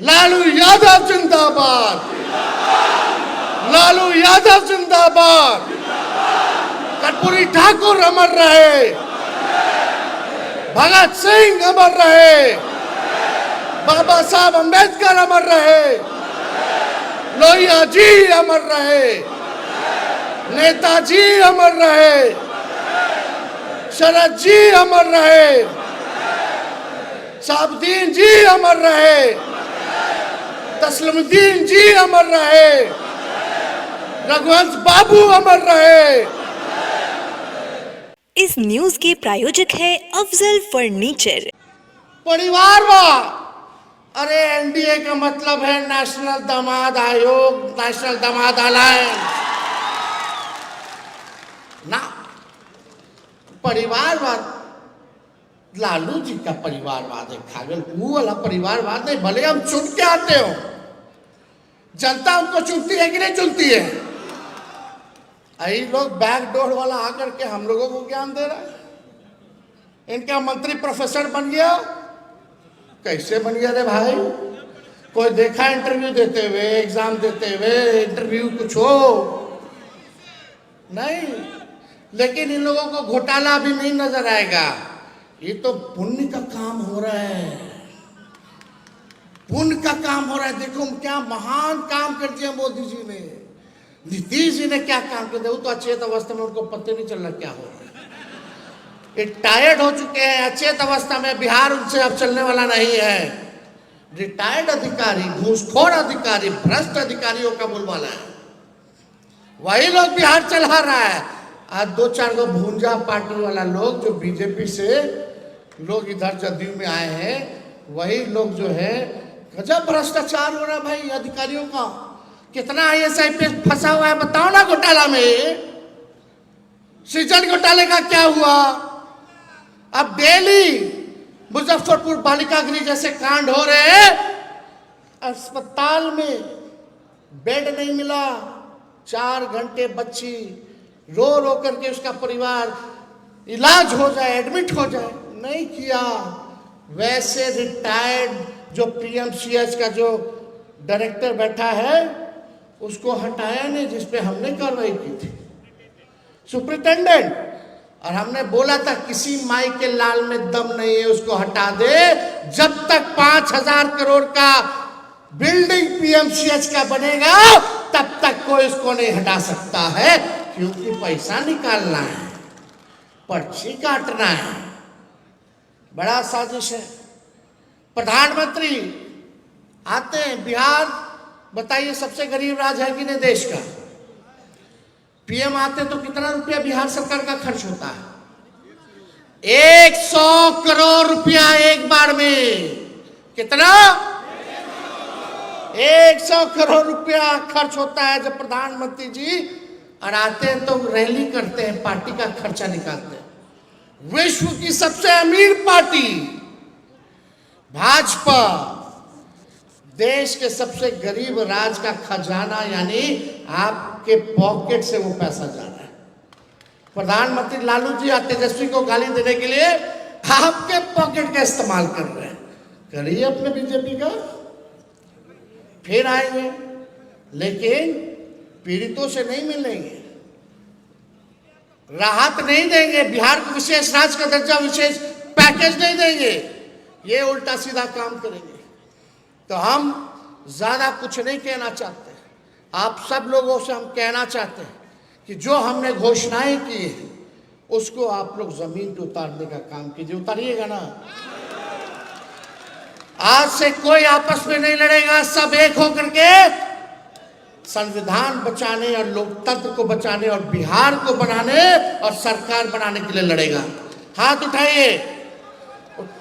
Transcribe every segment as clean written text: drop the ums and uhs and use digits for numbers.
लालू यादव जिंदाबाद, लालू यादव जिंदाबाद, कर्पूरी ठाकुर अमर रहे, भगत सिंह अमर रहे, बाबा साहब अंबेडकर अमर रहे, लोहिया जी अमर रहे, नेताजी अमर रहे, शरद जी अमर रहे, साबुद्दीन जी अमर रहे, तस्लीमुद्दीन जी अमर रहे, रघुवंश बाबू अमर रहे। इस न्यूज के प्रायोजक है अफजल फर्नीचर। परिवारवाद, अरे एनडीए का मतलब है नेशनल दामाद आयोग, नेशनल दामाद अलायंस ना। परिवारवाद लालू जी का परिवारवाद है, खागल वो वाला परिवारवाद नहीं। भले हम चुन के आते हो, जनता हमको चुनती है कि नहीं चुनती है? यही लोग बैकडोर वाला आकर के हम लोगों को ज्ञान दे रहा है। इनका मंत्री प्रोफेसर बन गया, कैसे बन गया रे भाई? कोई देखा इंटरव्यू देते हुए, एग्जाम देते हुए, इंटरव्यू कुछ हो नहीं। लेकिन इन लोगों को घोटाला भी नहीं नजर आएगा। ये तो पुण्य का काम हो रहा है, पुण्य का काम हो रहा है। देखो क्या महान काम कर दिया मोदी जी ने, नीतीश जी ने क्या काम कर दिया। वो तो अचेत अवस्था में, उनको पता नहीं चल रहा क्या हो रहा है। ये टायर्ड हो चुके हैं, अचेत अवस्था में। बिहार उनसे अब चलने वाला नहीं है। रिटायर्ड अधिकारी, घूसखोर अधिकारी, भ्रष्ट अधिकारियों का बोलबाला है, वही लोग बिहार चला रहा है। आज दो चार गो भूंजा पार्टी वाला लोग जो बीजेपी से लोग इधर जदयू में आए हैं, वही लोग जो है गजब भ्रष्टाचार हो रहा है भाई अधिकारियों का। कितना IAS IPS फंसा हुआ है बताओ ना घोटाला में। सृजन घोटाले का क्या हुआ? अब डेली मुजफ्फरपुर बालिका गृह जैसे कांड हो रहे हैं, अस्पताल में बेड नहीं मिला, 4 घंटे बच्ची रो रो करके उसका परिवार इलाज हो जाए, एडमिट हो जाए, नहीं किया। वैसे रिटायर्ड जो PMCH का जो डायरेक्टर बैठा है उसको हटाया नहीं, जिसपे हमने कार्रवाई की थी, सुपरिटेंडेंट। और हमने बोला था किसी माई के लाल में दम नहीं है, उसको हटा दे। जब तक 5,000 करोड़ का बिल्डिंग PMCH का बनेगा तब तक कोई इसको नहीं हटा सकता है, क्योंकि पैसा निकालना है, पर्ची काटना है। बड़ा साजिश है। प्रधानमंत्री आते हैं बिहार, बताइए सबसे गरीब राज्य है कि नहीं देश का। PM आते तो कितना रुपया बिहार सरकार का खर्च होता है? 100 करोड़ रुपया एक बार में। कितना? 100 करोड़ रुपया खर्च होता है जब प्रधानमंत्री जी और आते हैं तो रैली करते हैं, पार्टी का खर्चा निकालते हैं। विश्व की सबसे अमीर पार्टी भाजपा देश के सबसे गरीब राज्य का खजाना, यानी आपके पॉकेट से वो पैसा जा रहा है। प्रधानमंत्री लालू जी और तेजस्वी को गाली देने के लिए आपके पॉकेट का इस्तेमाल कर रहे हैं। करिए अपने बीजेपी का, फिर आएंगे, लेकिन पीड़ितों से नहीं मिलेंगे, राहत नहीं देंगे, बिहार को विशेष राज्य का दर्जा, विशेष पैकेज नहीं देंगे, ये उल्टा सीधा काम करेंगे। तो हम ज्यादा कुछ नहीं कहना चाहते। आप सब लोगों से हम कहना चाहते हैं कि जो हमने घोषणाएं की है उसको आप लोग जमीन पे उतारने का काम कीजिए। उतारिएगा ना? आज से कोई आपस में नहीं लड़ेगा, सब एक होकर के संविधान बचाने और लोकतंत्र को बचाने और बिहार को बनाने और सरकार बनाने के लिए लड़ेगा। हाथ उठाइए,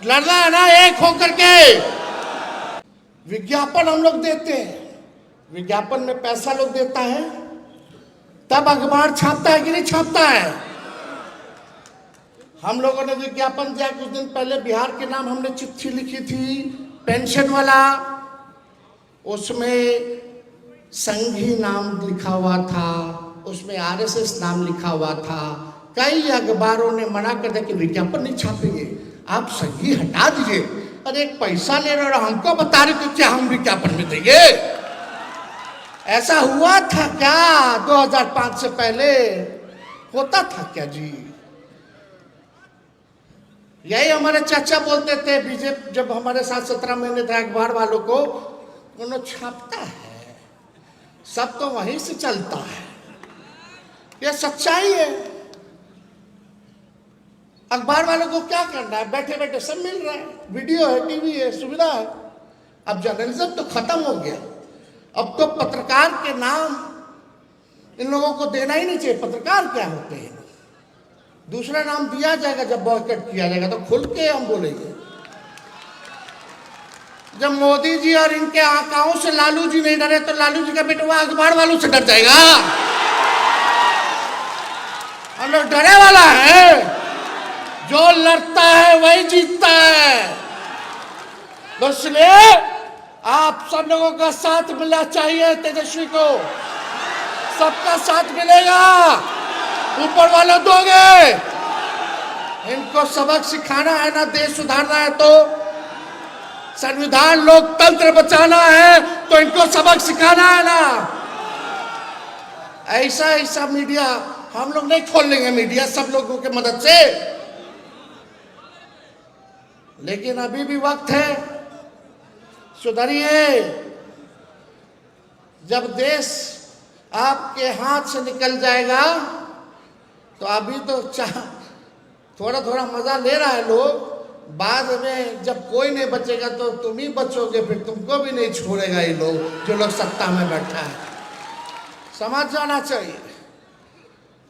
लड़ना है ना एक होकर के। विज्ञापन हम लोग देते हैं, विज्ञापन में पैसा लोग देता है, तब अखबार छापता है कि नहीं छापता है? हम लोगों ने विज्ञापन दिया कुछ दिन पहले, बिहार के नाम हमने चिट्ठी लिखी थी पेंशन वाला, उसमें संघी नाम लिखा हुआ था, उसमें RSS नाम लिखा हुआ था। कई अखबारों ने मना कर दिया कि विज्ञापन नहीं छापेंगे, आप संघी हटा दीजिए। अरे पैसा ले रहे हो, हमको बता रहे तो क्या हम विज्ञापन में देंगे? ऐसा हुआ था क्या 2005 से पहले? होता था क्या जी? यही हमारे चाचा बोलते थे, बीजेपी जब हमारे साथ 17 महीने थे, अखबार वालों को उन्होंने छापता है, सब तो वहीं से चलता है, ये सच्चाई है। अखबार वालों को क्या करना है, बैठे बैठे सब मिल रहा है, वीडियो है, टीवी है, सुविधा है। अब जर्नलिज्म तो खत्म हो गया, अब तो पत्रकार के नाम इन लोगों को देना ही नहीं चाहिए। पत्रकार क्या होते हैं? दूसरा नाम दिया जाएगा जब बॉयकॉट किया जाएगा तो खुल के हम बोलेंगे। जब मोदी जी और इनके आकाओं से लालू जी नहीं डरे तो लालू जी का बेटा अखबार वालों से डर जाएगा? हम लोग डरे वाला है, जो लड़ता है वही जीतता है। तो इसलिए आप सब लोगों का साथ मिलना चाहिए। तेजस्वी को सबका साथ मिलेगा, ऊपर वाले दोगे। इनको सबक सिखाना है ना, देश सुधारना है तो, संविधान लोकतंत्र बचाना है तो इनको सबक सिखाना है ना। ऐसा मीडिया हम लोग नहीं खोल लेंगे, मीडिया सब लोगों के मदद से, लेकिन अभी भी वक्त है, सुधरिए। जब देश आपके हाथ से निकल जाएगा तो अभी तो थोड़ा थोड़ा मजा ले रहा है लोग, बाद में जब कोई नहीं बचेगा तो तुम ही बचोगे, फिर तुमको भी नहीं छोड़ेगा ये लोग, जो लोग सत्ता में बैठा है। समझ जाना चाहिए।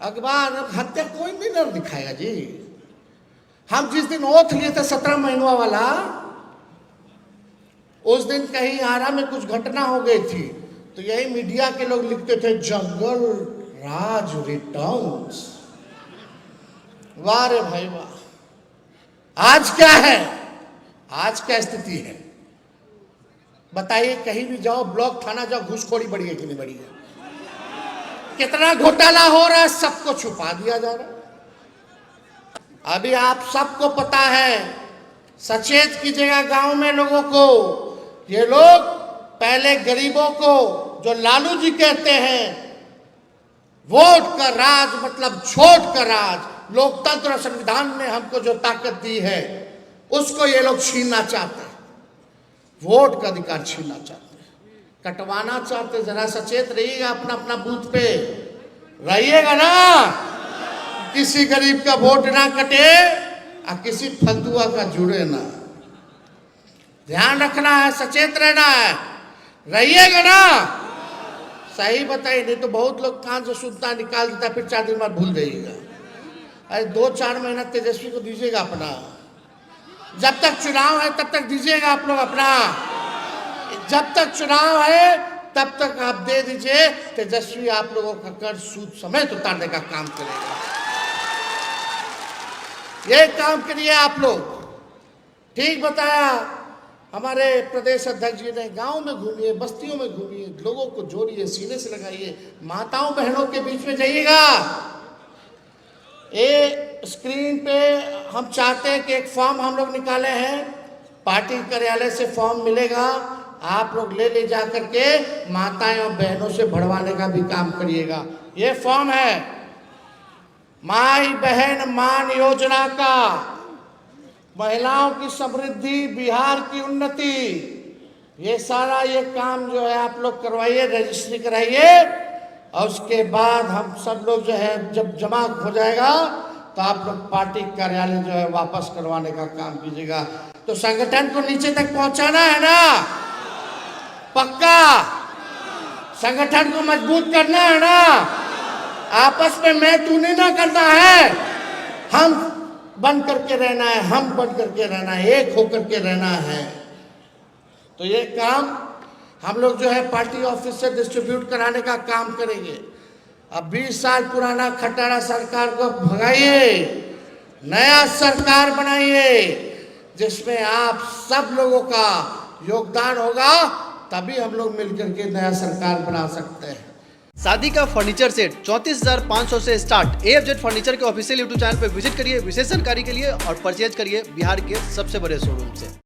अखबार हत्या कोई भी नहीं दिखाएगा जी। हम जिस दिन ओथ लिए थे 17 महीनों वाला, उस दिन कहीं आरा में कुछ घटना हो गई थी तो यही मीडिया के लोग लिखते थे जंगल राज रिटर्न्स। वाह रे भाई वाह। आज क्या है, आज क्या स्थिति है बताइए? कहीं भी जाओ, ब्लॉक थाना जाओ, घूसखोरी बढ़ी है कि नहीं बढ़ी है? कितना घोटाला हो रहा है, सबको छुपा दिया जा रहा है। अभी आप सबको पता है, सचेत कीजिएगा गांव में लोगों को। ये लोग पहले गरीबों को, जो लालू जी कहते हैं वोट का राज मतलब छोट का राज, लोकतंत्र और संविधान ने हमको जो ताकत दी है उसको ये लोग छीनना चाहते हैं, वोट का अधिकार छीनना चाहते हैं, कटवाना चाहते हैं। जरा सचेत रहिएगा, अपना अपना बूथ पे रहिएगा ना, किसी गरीब का वोट ना कटे और किसी फलतुआ का जुड़े ना। ध्यान रखना है, सचेत रहना है, रहिएगा ना। सही बताइए, नहीं तो बहुत लोग कान से सुनता निकाल देता, फिर 4 दिन बाद भूल जाइएगा। अरे 2-4 महीना तेजस्वी को दीजिएगा अपना, जब तक चुनाव है तब तक दीजिएगा आप लोग अपना, जब तक चुनाव है तब तक आप दे दीजिए। तेजस्वी आप लोगों का कर्ज सूद समेत उतारने का काम करेगा। ये काम करिए आप लोग। ठीक बताया हमारे प्रदेश अध्यक्ष जी ने। गांव में घूमिए, बस्तियों में घूमिए, लोगों को जोड़िए, सीने से लगाइए, माताओं बहनों के बीच में जाइएगा। ये स्क्रीन पे हम चाहते हैं कि एक फॉर्म हम लोग निकाले हैं, पार्टी कार्यालय से फॉर्म मिलेगा, आप लोग ले जा करके माताएं और बहनों से भरवाने का भी काम करिएगा। ये फॉर्म है माई बहन मान योजना का, महिलाओं की समृद्धि, बिहार की उन्नति, ये सारा ये काम जो है आप लोग करवाइए, रजिस्ट्री कराइए, और उसके बाद हम सब लोग जो है जब जमा हो जाएगा तो आप लोग पार्टी कार्यालय जो है वापस करवाने का काम कीजिएगा। तो संगठन को नीचे तक पहुंचाना है ना, पक्का संगठन को मजबूत करना है ना, आपस में मैं तू नहीं ना करना है, हम बन करके रहना है, हम बन करके रहना है, एक होकर के रहना है। तो ये काम हम लोग जो है पार्टी ऑफिस से डिस्ट्रीब्यूट कराने का काम करेंगे। अब 20 साल पुराना खटारा सरकार को भगाइए, नया सरकार बनाइए जिसमें आप सब लोगों का योगदान होगा, तभी हम लोग मिलकर के नया सरकार बना सकते हैं। शादी का फर्नीचर सेट 34,500 से स्टार्ट। AFZ फर्नीचर के ऑफिशियल यूट्यूब चैनल पर विजिट करिए विशेष जानकारी के लिए और परचेज करिए बिहार के सबसे बड़े शोरूम से।